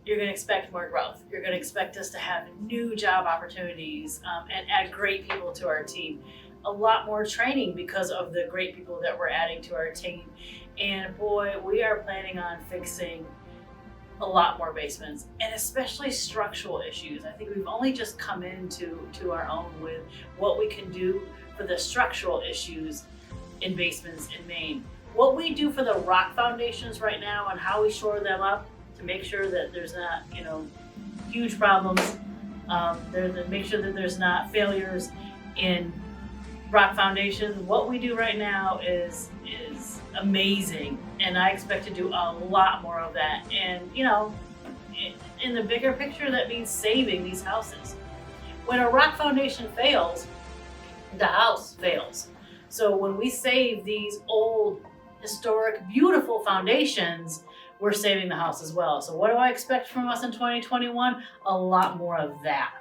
you're going to expect more growth. You're going to expect us to have new job opportunities and add great people to our team. A lot more training because of the great people that we're adding to our team. And boy, we are planning on fixing a lot more basements, and especially structural issues. I think we've only just come into our own with what we can do for the structural issues in basements in Maine. What we do for the rock foundations right now and how we shore them up to make sure that there's not, huge problems. Make sure that there's not failures in rock foundations. What we do right now is amazing, and I expect to do a lot more of that. And in the bigger picture, that means saving these houses. When a rock foundation fails, the house fails. So when we save these old, historic, beautiful foundations, we're saving the house as well. So what do I expect from us in 2021? A lot more of that.